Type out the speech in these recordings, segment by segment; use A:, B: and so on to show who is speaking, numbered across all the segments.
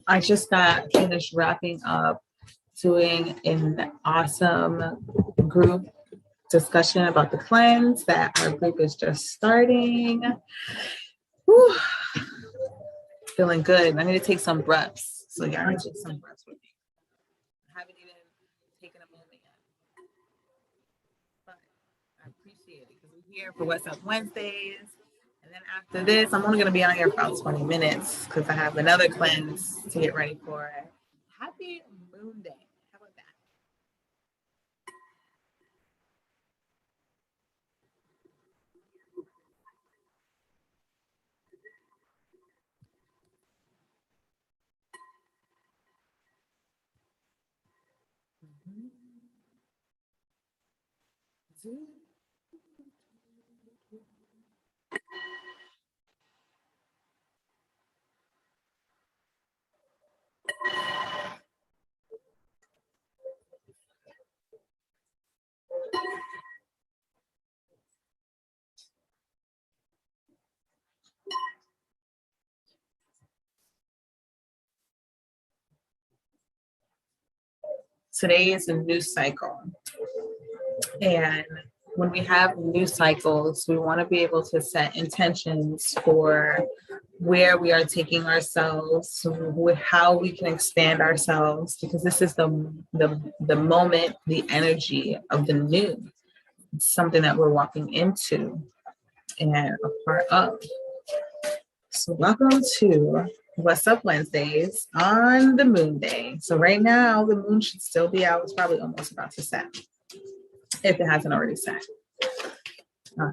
A: I just got finished wrapping up doing an awesome group discussion about the cleanse that our group is just starting. Whew. Feeling good. I need to take some breaths. So yeah, I need to take some breaths with me. I haven't even taken a moment yet. But I appreciate it because we're here for What's Up Wednesdays. And then after this, I'm only going to be on here for about 20 minutes because I have another cleanse to get ready for. Happy Moon Day. How about that? Today is a new cycle. And when we have new cycles, we want to be able to set intentions for where we are taking ourselves, with how we can expand ourselves, because this is the moment, the energy of the new. It's something that we're walking into and a part of. So welcome to What's Up Wednesdays on the moon day. So right now the moon should still be out. It's probably almost about to set, if it hasn't already set.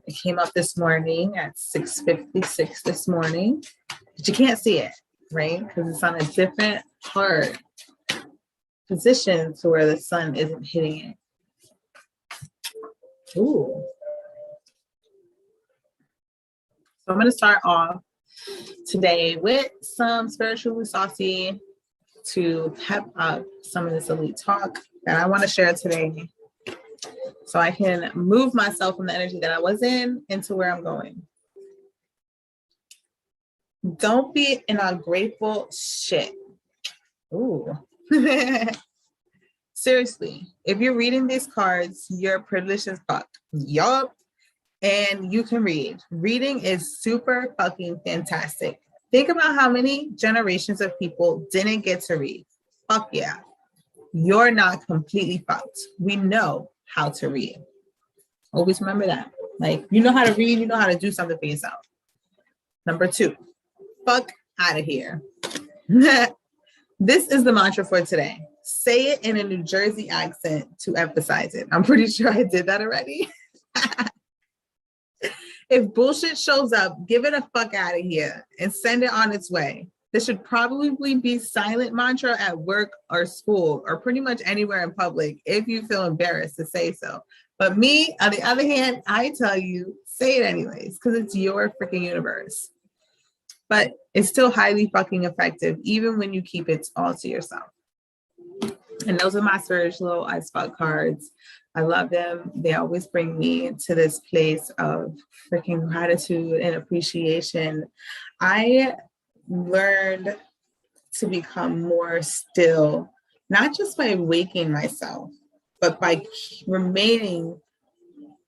A: It came up this morning at 6:56 this morning, but you can't see it, right? Because it's on a different part position to where the sun isn't hitting it. Ooh. So I'm going to start off today with some spiritually saucy to pep up some of this elite talk that I want to share today, so I can move myself from the energy that I was in into where I'm going. Don't be an ungrateful shit. Ooh. Seriously, if you're reading these cards, you're privileged as fuck. Yup. And you can read. Reading is super fucking fantastic. Think about how many generations of people didn't get to read. Fuck yeah. You're not completely fucked. We know how to read. Always remember that. Like, you know how to read, you know how to do something for yourself. Number 2, fuck out of here. This is the mantra for today. Say it in a New Jersey accent to emphasize it. I'm pretty sure I did that already. If bullshit shows up, give it a fuck out of here and send it on its way. This should probably be silent mantra at work or school or pretty much anywhere in public if you feel embarrassed to say so. But me, on the other hand, I tell you, say it anyways, because it's your freaking universe. But it's still highly fucking effective, even when you keep it all to yourself. And those are my spiritual ice fuck cards. I love them. They always bring me to this place of freaking gratitude and appreciation. I learned to become more still, not just by waking myself, but by remaining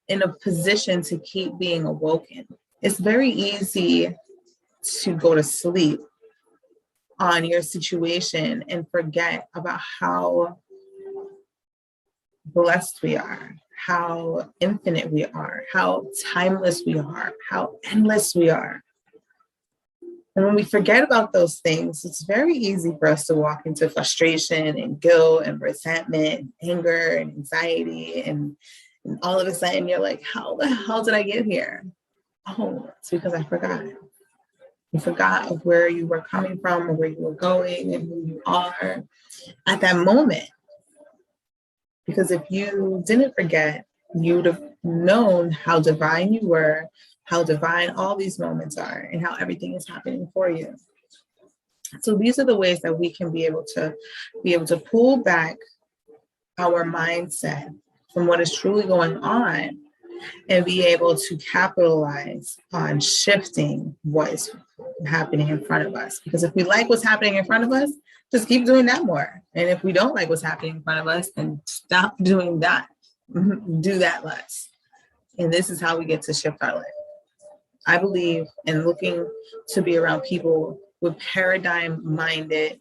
A: in a position to keep being awoken. It's very easy to go to sleep on your situation and forget about how blessed we are, how infinite we are, how timeless we are, how endless we are. And when we forget about those things, it's very easy for us to walk into frustration and guilt and resentment and anger and anxiety. And all of a sudden you're like, how the hell did I get here? Oh, it's because I forgot. You forgot of where you were coming from or where you were going and who you are at that moment. Because if you didn't forget, you would have known how divine you were, how divine all these moments are, and how everything is happening for you. So these are the ways that we can be able to pull back our mindset from what is truly going on and be able to capitalize on shifting what is happening in front of us. Because if we like what's happening in front of us, just keep doing that more. And if we don't like what's happening in front of us, then stop doing that. Do that less. And this is how we get to shift our life. I believe in looking to be around people with paradigm-minded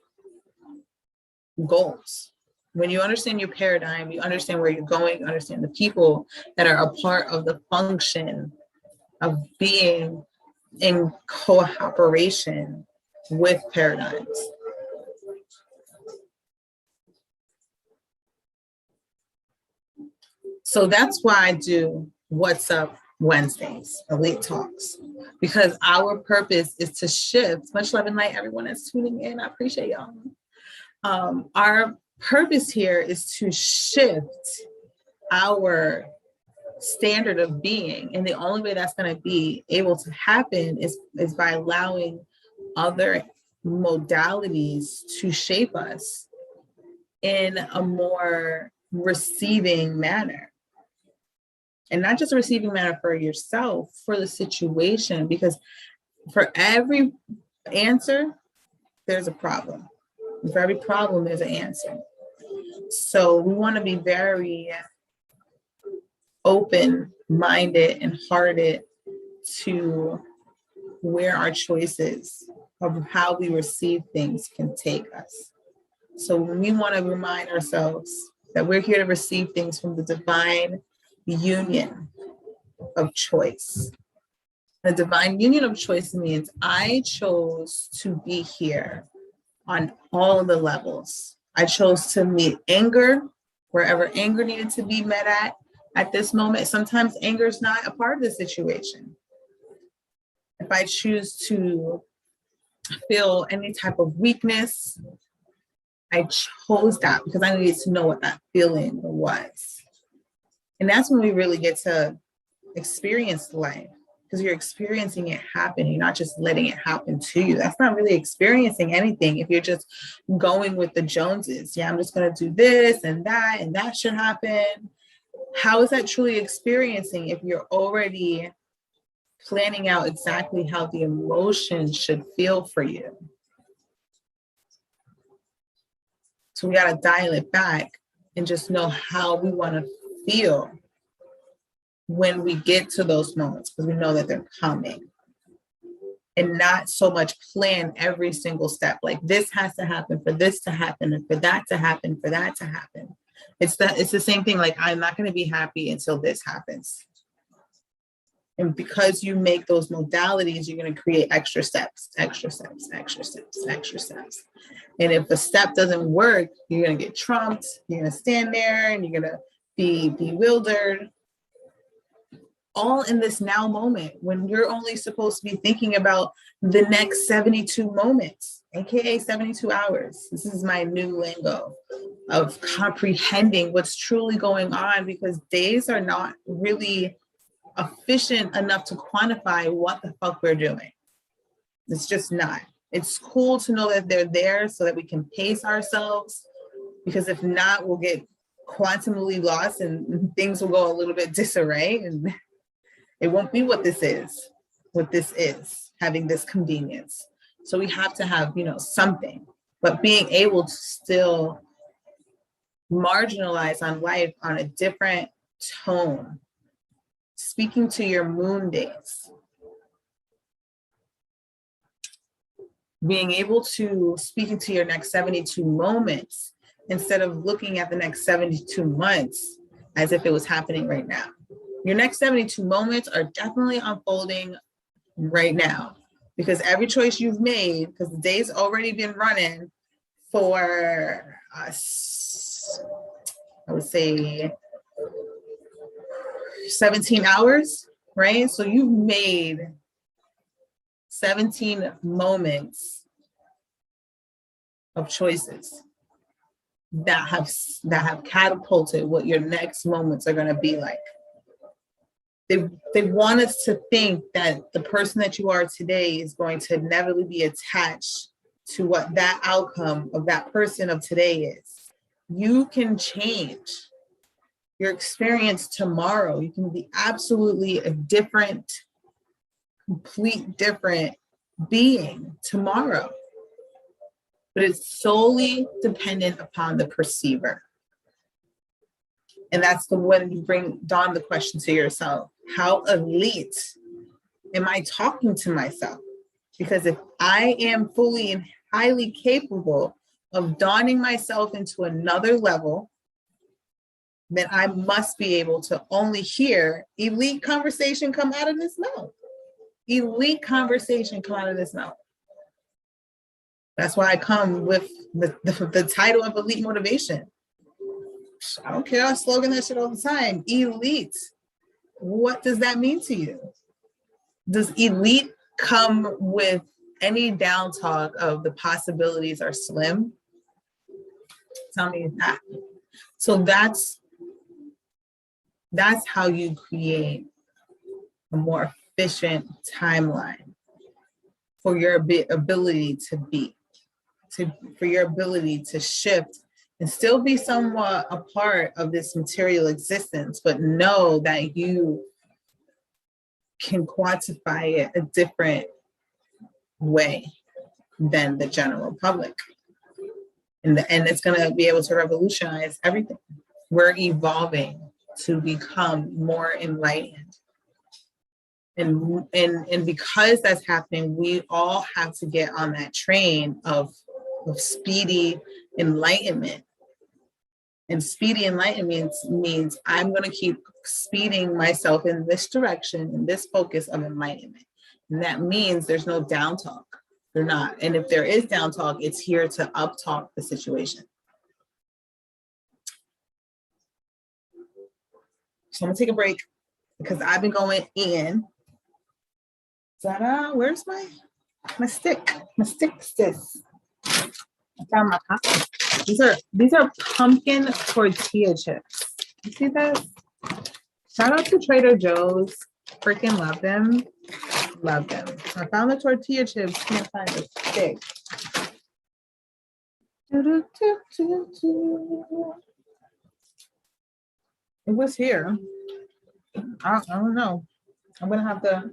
A: goals. When you understand your paradigm, you understand where you're going, you understand the people that are a part of the function of being in cooperation with paradigms. So that's why I do What's Up Wednesdays, Elite Talks, because our purpose is to shift. Much love and light, everyone that's tuning in. I appreciate y'all. Our purpose here is to shift our standard of being. And the only way that's going to be able to happen is by allowing other modalities to shape us in a more receiving manner. And not just a receiving manner for yourself, for the situation, because for every answer, there's a problem. And for every problem, there's an answer. So we want to be very open-minded and hearted to where our choices of how we receive things can take us. So we want to remind ourselves that we're here to receive things from the divine union of choice. The divine union of choice means I chose to be here on all the levels. I chose to meet anger wherever anger needed to be met at this moment. Sometimes anger is not a part of the situation. If I choose to feel any type of weakness, I chose that because I needed to know what that feeling was. And that's when we really get to experience life, because you're experiencing it happen. You're not just letting it happen to you. That's not really experiencing anything if you're just going with the Joneses. Yeah, I'm just going to do this and that should happen. How is that truly experiencing if you're already planning out exactly how the emotion should feel for you? So we got to dial it back and just know how we want to feel when we get to those moments, because we know that they're coming, and not so much plan every single step. Like this has to happen for this to happen and for that to happen, for that to happen. It's the same thing. Like, I'm not going to be happy until this happens. And because you make those modalities, you're going to create extra steps, extra steps, extra steps, extra steps. And if a step doesn't work, you're going to get trumped. You're going to stand there and you're going to be bewildered. All in this now moment when you're only supposed to be thinking about the next 72 moments, aka 72 hours. This is my new lingo of comprehending what's truly going on, because days are not really efficient enough to quantify what the fuck we're doing. It's just not. It's cool to know that they're there so that we can pace ourselves, because if not, we'll get quantumly lost and things will go a little bit disarray, and it won't be what this is, having this convenience. So we have to have, something, but being able to still marginalize on life on a different tone, speaking to your moon days, being able to speak into your next 72 moments instead of looking at the next 72 months as if it was happening right now. Your next 72 moments are definitely unfolding right now, because every choice you've made, because the day's already been running for us, I would say 17 hours, right? So you've made 17 moments of choices that have catapulted what your next moments are going to be like. They want us to think that the person that you are today is going to inevitably be attached to what that outcome of that person of today is. You can change. your experience tomorrow. You can be absolutely a different, complete different being tomorrow. But it's solely dependent upon the perceiver. And that's when you bring dawn the question to yourself, how elite am I talking to myself? Because if I am fully and highly capable of dawning myself into another level, then I must be able to only hear elite conversation come out of this mouth. Elite conversation come out of this mouth. That's why I come with the title of Elite Motivation. I don't care, I slogan that shit all the time. Elite. What does that mean to you? Does elite come with any down talk of the possibilities are slim? Tell me that. So that's how you create a more efficient timeline for your ability to be, for your ability to shift and still be somewhat a part of this material existence, but know that you can quantify it a different way than the general public. And it's going to be able to revolutionize everything. We're evolving to become more enlightened. And because that's happening, we all have to get on that train of speedy enlightenment. And speedy enlightenment means I'm going to keep speeding myself in this direction, in this focus of enlightenment. And that means there's no down talk. They're not. And if there is down talk, it's here to up talk the situation. So I'm going to take a break because I've been going in. Ta-da, where's my stick? My stick, sis. I found my pocket. These are pumpkin tortilla chips. You see this? Shout out to Trader Joe's. Freaking love them. Love them. I found the tortilla chips. Can't find the stick. It was here. I don't know. I'm gonna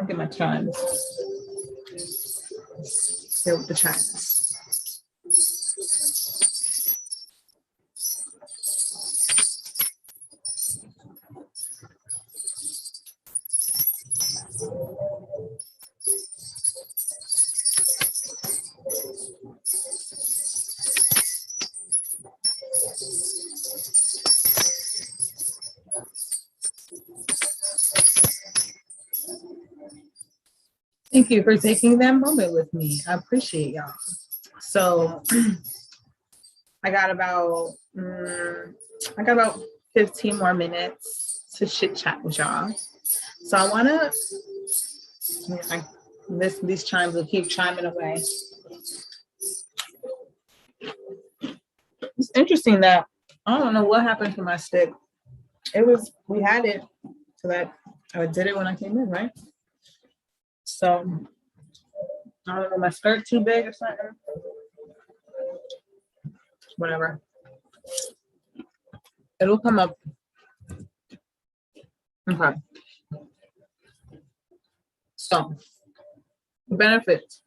A: get my chimes. Here with the chimes. Thank you for taking that moment with me. I appreciate y'all. So I got about 15 more minutes to chit chat with y'all. So I want to, these chimes will keep chiming away. It's interesting that I don't know what happened to my stick. We had it so that I did it when I came in, right? So I don't know, my skirt too big or something. Whatever. It'll come up. Okay. So benefits,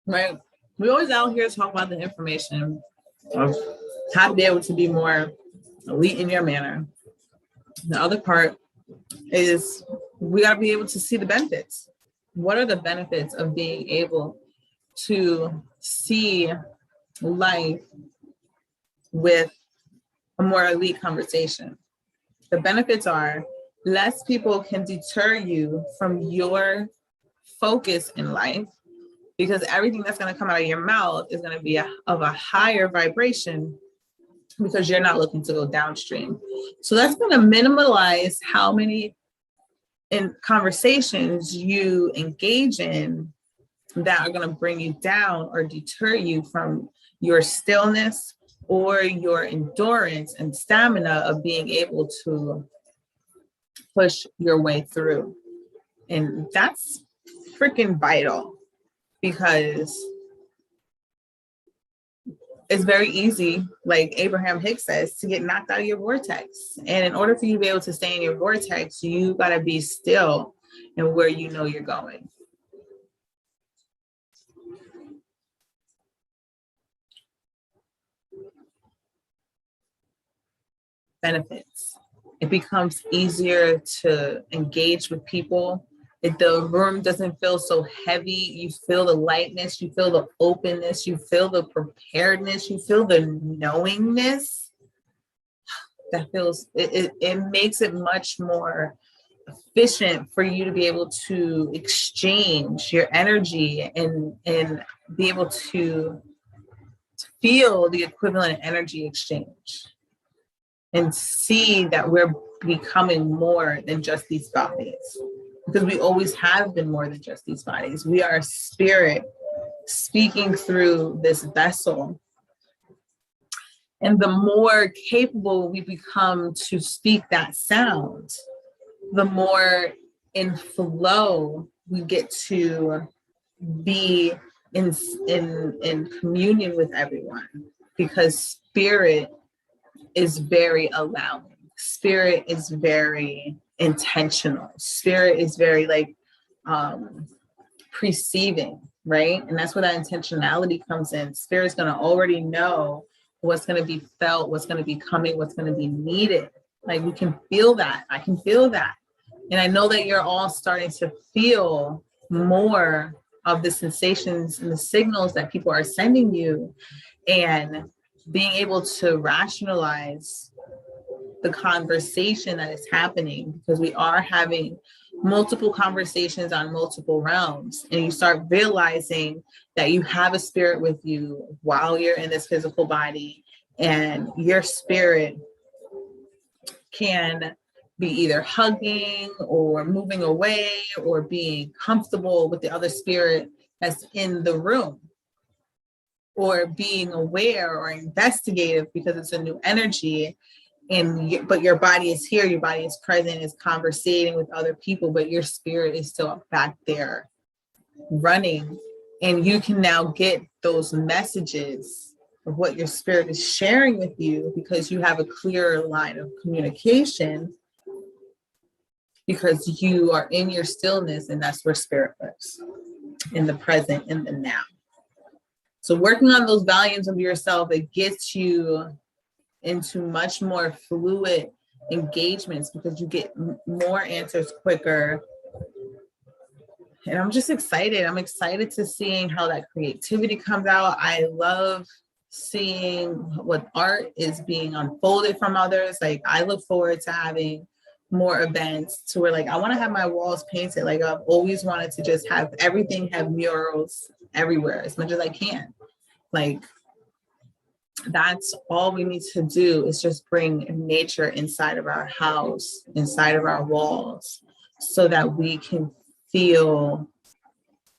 A: right? We always out here talk about the information of how to be able to be more elite in your manner. The other part is we got to be able to see the benefits. What are the benefits of being able to see life with a more elite conversation? The benefits are less people can deter you from your focus in life, because everything that's going to come out of your mouth is going to be of a higher vibration because you're not looking to go downstream. So that's going to minimize how many conversations you engage in that are going to bring you down or deter you from your stillness or your endurance and stamina of being able to push your way through. And that's freaking vital, because it's very easy, like Abraham Hicks says, to get knocked out of your vortex. And in order for you to be able to stay in your vortex, you got to be still and where you know you're going. Benefits. It becomes easier to engage with people. If the room doesn't feel so heavy, you feel the lightness, you feel the openness, you feel the preparedness, you feel the knowingness. That feels, it makes it much more efficient for you to be able to exchange your energy and be able to feel the equivalent energy exchange and see that we're becoming more than just these bodies, because we always have been more than just these bodies. We are a spirit speaking through this vessel. And the more capable we become to speak that sound, the more in flow we get to be in communion with everyone, because spirit is very allowing. Spirit is very intentional. Spirit is very like perceiving, right? And that's where that intentionality comes in. Spirit's going to already know what's going to be felt, what's going to be coming, what's going to be needed. Like we can feel that. I can feel that. And I know that you're all starting to feel more of the sensations and the signals that people are sending you, and being able to rationalize the conversation that is happening, because we are having multiple conversations on multiple realms, and you start realizing that you have a spirit with you while you're in this physical body, and your spirit can be either hugging or moving away or being comfortable with the other spirit that's in the room, or being aware or investigative because it's a new energy. But your body is here, your body is present, is conversating with other people, but your spirit is still back there running. And you can now get those messages of what your spirit is sharing with you, because you have a clearer line of communication, because you are in your stillness, and that's where spirit lives, in the present, in the now. So working on those volumes of yourself, it gets you into much more fluid engagements, because you get more answers quicker. And I'm just excited. I'm excited to seeing how that creativity comes out. I love seeing what art is being unfolded from others. Like I look forward to having more events to where like I want to have my walls painted. Like I've always wanted to just have everything have murals everywhere as much as I can. Like that's all we need to do, is just bring nature inside of our house, inside of our walls, so that we can feel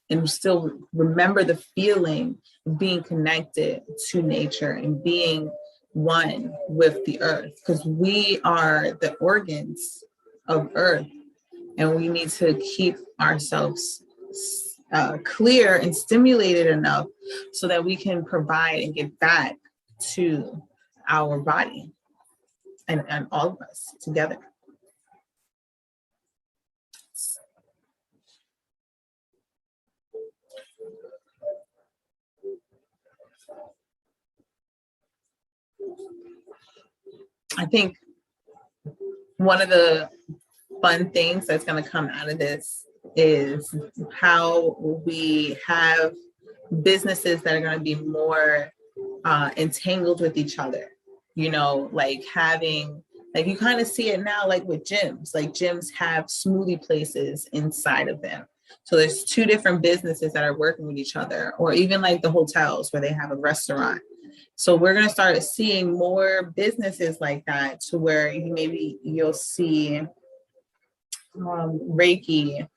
A: and still remember the feeling of being connected to nature and being one with the earth, because we are the organs of earth, and we need to keep ourselves clear and stimulated enough so that we can provide and give back to our body and all of us together. I think one of the fun things that's going to come out of this is how we have businesses that are going to be more entangled with each other, you know, like having, like you kind of see it now, like with gyms, like gyms have smoothie places inside of them. So there's two different businesses that are working with each other, or even like the hotels where they have a restaurant. So we're going to start seeing more businesses like that, to where you'll see Reiki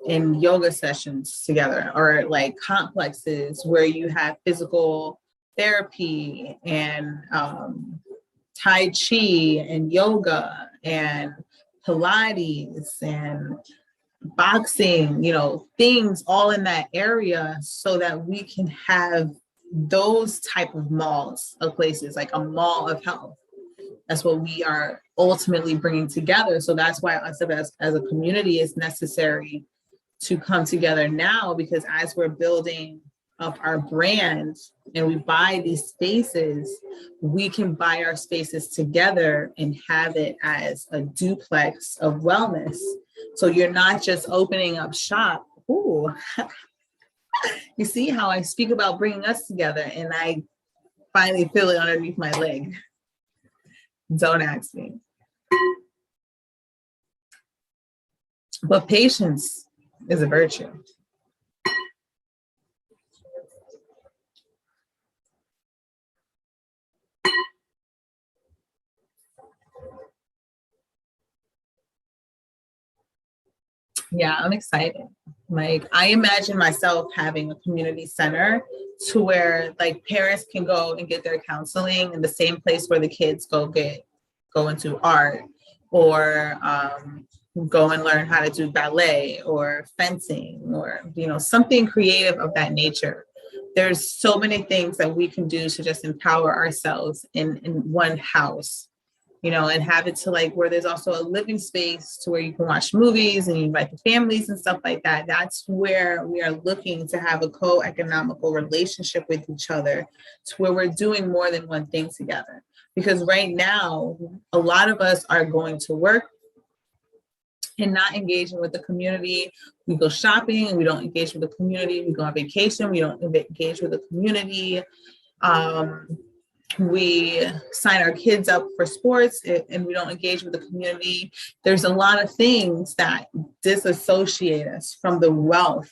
A: and yoga sessions together, or like complexes where you have physical therapy and Tai Chi and yoga and Pilates and boxing, you know, things all in that area, so that we can have those type of malls of places, like a mall of health. That's what we are ultimately bringing together. So that's why us as a community is necessary to come together now, because as we're building up our brand and we buy these spaces, we can buy our spaces together and have it as a duplex of wellness. So you're not just opening up shop. Ooh, you see how I speak about bringing us together and I finally feel it underneath my leg. Don't ask me. But patience is a virtue. Yeah, I'm excited. Like, I imagine myself having a community center to where like parents can go and get their counseling in the same place where the kids go into art, or go and learn how to do ballet or fencing, or something creative of that nature. There's so many things that we can do to just empower ourselves in one house, and have it to like where there's also a living space to where you can watch movies and you invite the families and stuff like that. That's where we are looking to have a co-economical relationship with each other, to where we're doing more than one thing together. Because right now, a lot of us are going to work and not engaging with the community. We go shopping and we don't engage with the community. We go on vacation, we don't engage with the community. We sign our kids up for sports and we don't engage with the community. There's a lot of things that disassociate us from the wealth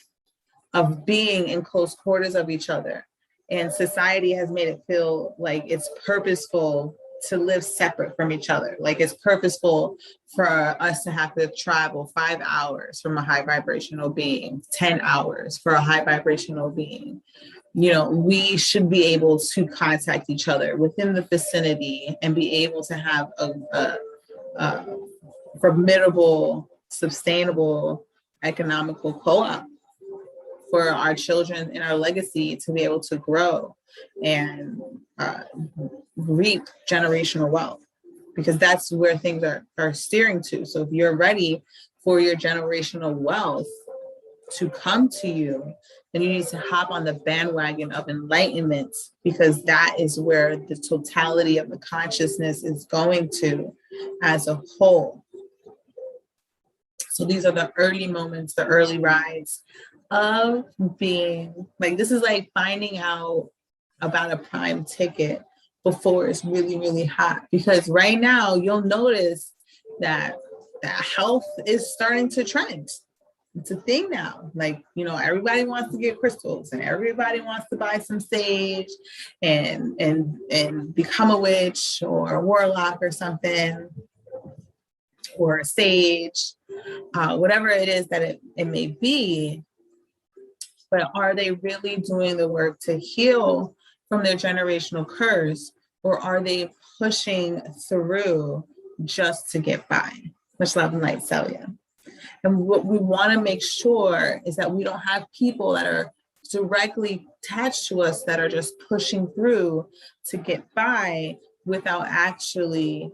A: of being in close quarters of each other. And society has made it feel like it's purposeful to live separate from each other. Like it's purposeful for us to have to travel 5 hours from a high vibrational being, 10 hours for a high vibrational being. We should be able to contact each other within the vicinity and be able to have a formidable, sustainable, economical co-op for our children and our legacy to be able to grow and reap generational wealth, because that's where things are steering to. So if you're ready for your generational wealth to come to you, then you need to hop on the bandwagon of enlightenment, because that is where the totality of the consciousness is going to as a whole. So these are the early moments, the early rides of being like, this is like finding out about a prime ticket before it's really, really hot. Because right now you'll notice that health is starting to trend. It's a thing now. Like, everybody wants to get crystals and everybody wants to buy some sage and become a witch or a warlock or something, or a sage, whatever it is that it may be. But are they really doing the work to heal from their generational curse, or are they pushing through just to get by? Much love and light, Celia. And what we want to make sure is that we don't have people that are directly attached to us that are just pushing through to get by without actually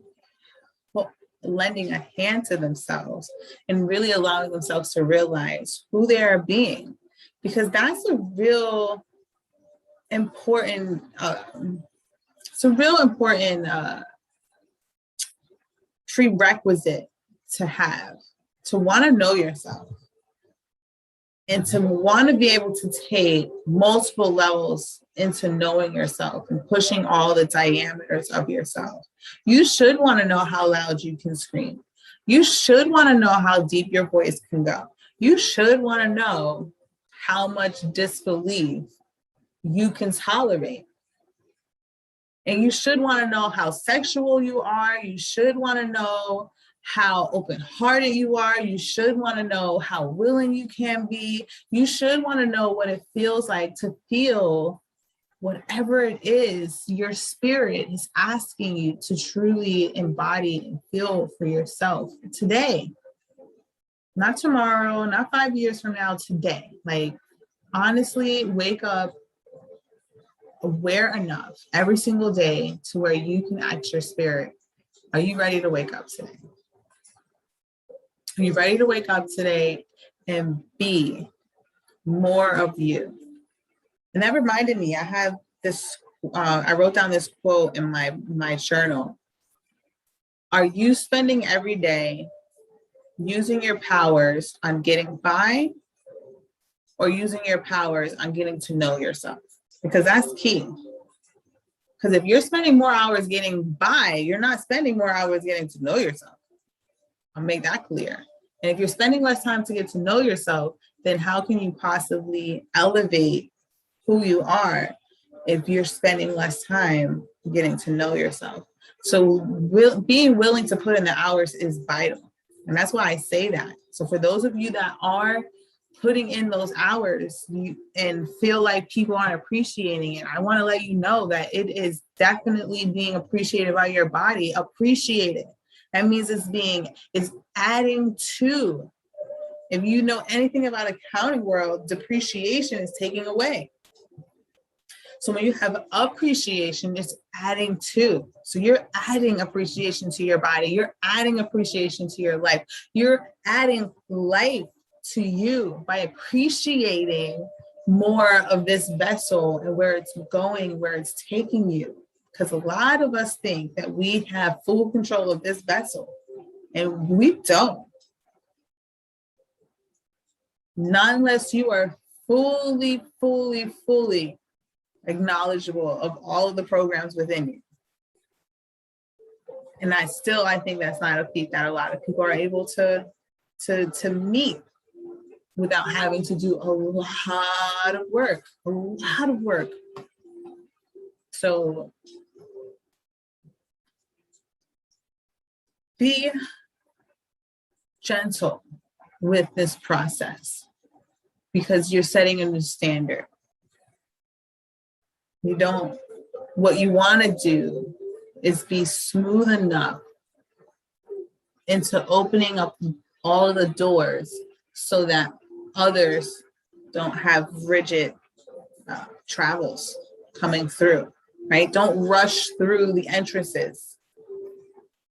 A: lending a hand to themselves and really allowing themselves to realize who they are being. Because that's a real important, prerequisite to have, to want to know yourself and to want to be able to take multiple levels into knowing yourself and pushing all the diameters of yourself. You should want to know how loud you can scream. You should want to know how deep your voice can go. You should want to know how much disbelief you can tolerate. And you should want to know how sexual you are. You should want to know how open-hearted you are. You should want to know how willing you can be. You should want to know what it feels like to feel whatever it is your spirit is asking you to truly embody and feel for yourself today. Not tomorrow, not 5 years from now, today. Like, honestly, wake up aware enough every single day to where you can ask your spirit, are you ready to wake up today? Are you ready to wake up today and be more of you? And that reminded me, I have this, I wrote down this quote in my journal. Are you spending every day using your powers on getting by, or using your powers on getting to know yourself? Because that's key. Because if you're spending more hours getting by, you're not spending more hours getting to know yourself. I'll make that clear. And if you're spending less time to get to know yourself, then how can you possibly elevate who you are if you're spending less time getting to know yourself? So being willing to put in the hours is vital. And that's why I say that. So for those of you that are putting in those hours and feel like people aren't appreciating it, I want to let you know that it is definitely being appreciated by your body. Appreciate it. That means it's adding to. If you know anything about accounting world, depreciation is taking away. So when you have appreciation, it's adding to. So you're adding appreciation to your body. You're adding appreciation to your life. You're adding life to you by appreciating more of this vessel and where it's going, where it's taking you. Because a lot of us think that we have full control of this vessel, and we don't. Not unless you are fully acknowledgeable of all of the programs within you. And I think that's not a feat that a lot of people are able to meet without having to do a lot of work. So be gentle with this process, because you're setting a new standard. What you want to do is be smooth enough into opening up all of the doors so that others don't have rigid travels coming through, right? Don't rush through the entrances.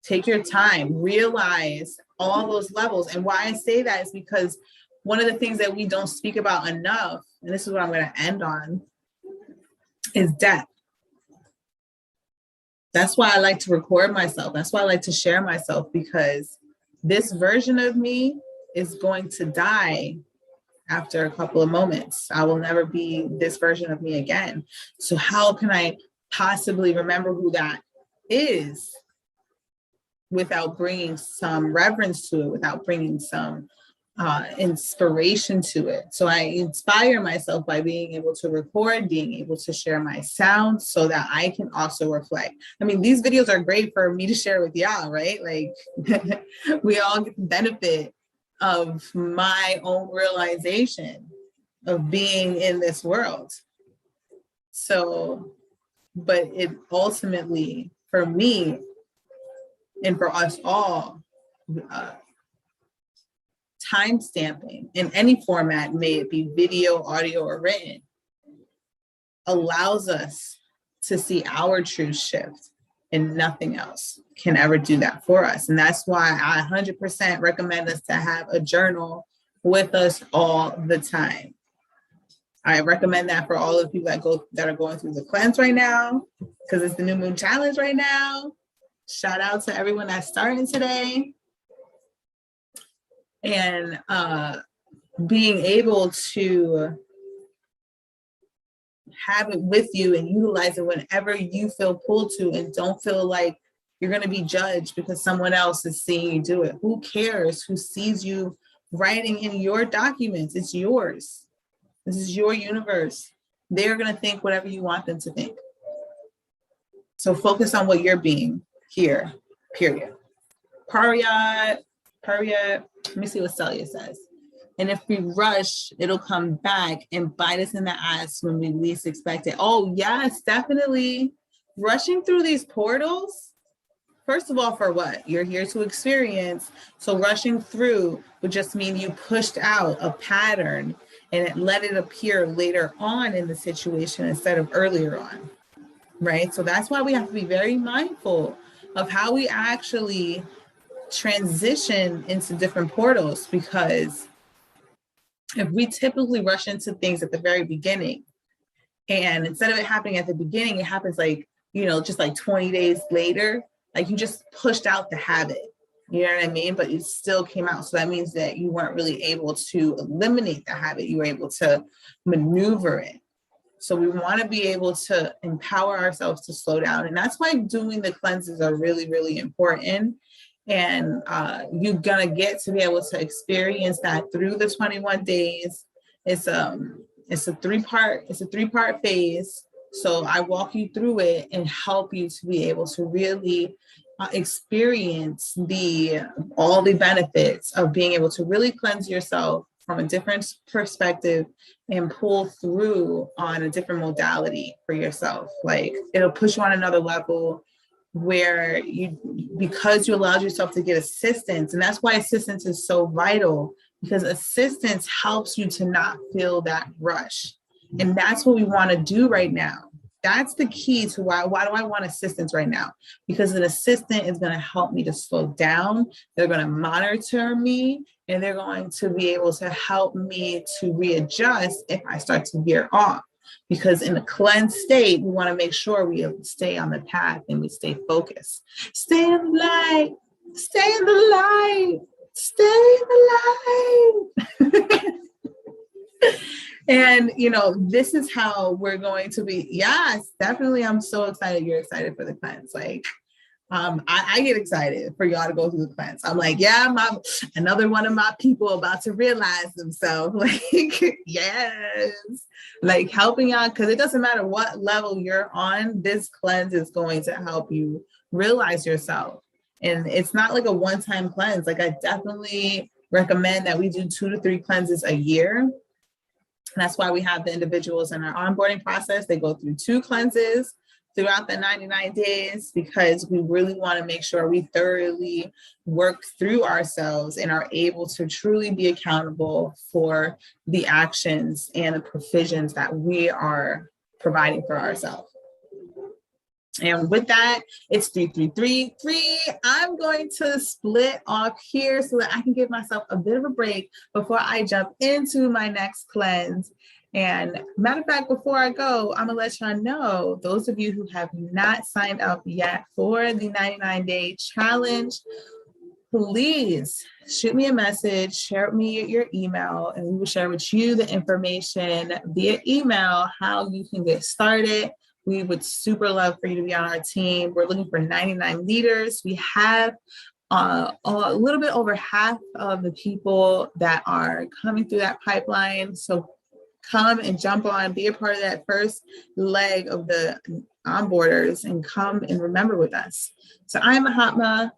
A: Take your time, realize all those levels. And why I say that is because one of the things that we don't speak about enough, and this is what I'm going to end on, is death. That's why I like to record myself. That's why I like to share myself, because this version of me is going to die after a couple of moments. I will never be this version of me again. So how can I possibly remember who that is without bringing some reverence to it, without bringing some inspiration to it? So I inspire myself by being able to record, being able to share my sound so that I can also reflect. I mean, these videos are great for me to share with y'all, right? Like we all get the benefit of my own realization of being in this world. So, but it ultimately, for me and for us all, time stamping in any format, may it be video, audio, or written, allows us to see our true shift, and nothing else can ever do that for us. And that's why I 100% recommend us to have a journal with us all the time. I recommend that for all of the people that are going through the cleanse right now, because it's the new moon challenge right now. Shout out to everyone that's starting today. And being able to have it with you and utilize it whenever you feel pulled to, and don't feel like you're going to be judged because someone else is seeing you do it. Who cares who sees you writing in your documents? It's yours. This is your universe. They're going to think whatever you want them to think. So focus on what you're being here, period. Period. Let me see what Celia says. And if we rush, it'll come back and bite us in the ass when we least expect it. Oh, yes, definitely. Rushing through these portals, first of all, for what? You're here to experience. So rushing through would just mean you pushed out a pattern and let it appear later on in the situation instead of earlier on, right? So that's why we have to be very mindful of how we actually transition into different portals, because if we typically rush into things at the very beginning, and instead of it happening at the beginning, it happens like, just like 20 days later, like you just pushed out the habit, you know what I mean? But it still came out. So that means that you weren't really able to eliminate the habit. You were able to maneuver it. So we want to be able to empower ourselves to slow down. And that's why doing the cleanses are really, really important. And you're going to get to be able to experience that through the 21 days. It's a three-part phase. So I walk you through it and help you to be able to really experience all the benefits of being able to really cleanse yourself from a different perspective and pull through on a different modality for yourself. Like, it'll push you on another level where because you allowed yourself to get assistance. And that's why assistance is so vital, because assistance helps you to not feel that rush. And that's what we want to do right now. That's the key to why do I want assistance right now? Because an assistant is going to help me to slow down. They're going to monitor me, and they're going to be able to help me to readjust if I start to veer off. Because in a cleansed state, we want to make sure we stay on the path and we stay focused. Stay in the light, stay in the light, stay in the light. And, this is how we're going to be. Yes, definitely. I'm so excited. You're excited for the cleanse. Like, I get excited for y'all to go through the cleanse. I'm like, yeah, another one of my people about to realize themselves. Like, yes, like helping y'all, because it doesn't matter what level you're on, this cleanse is going to help you realize yourself. And it's not like a one-time cleanse. Like, I definitely recommend that we do 2 to 3 cleanses a year. And that's why we have the individuals in our onboarding process. They go through 2 cleanses throughout the 99 days, because we really want to make sure we thoroughly work through ourselves and are able to truly be accountable for the actions and the provisions that we are providing for ourselves. And with that, it's 3-3-3-3. I'm going to split off here so that I can give myself a bit of a break before I jump into my next cleanse. And matter of fact, before I go, I'm gonna let y'all know, those of you who have not signed up yet for the 99-day challenge, please shoot me a message, share with me your email, and we will share with you the information via email, how you can get started. We would super love for you to be on our team. We're looking for 99 leaders. We have a little bit over half of the people that are coming through that pipeline. So come and jump on, be a part of that first leg of the onboarders, and come and remember with us. So I'm Mahatma,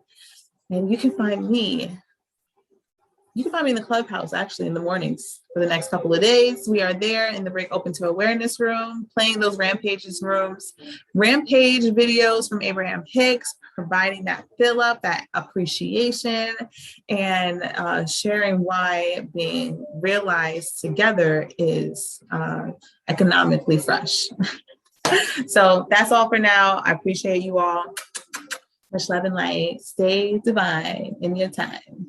A: and you can find me in the clubhouse, actually, in the mornings for the next couple of days. We are there in the Break Open to Awareness room, playing those rampage videos from Abraham Hicks, providing that fill up, that appreciation, and sharing why being realized together is economically fresh. So that's all for now. I appreciate you all. Much love and light. Stay divine in your time.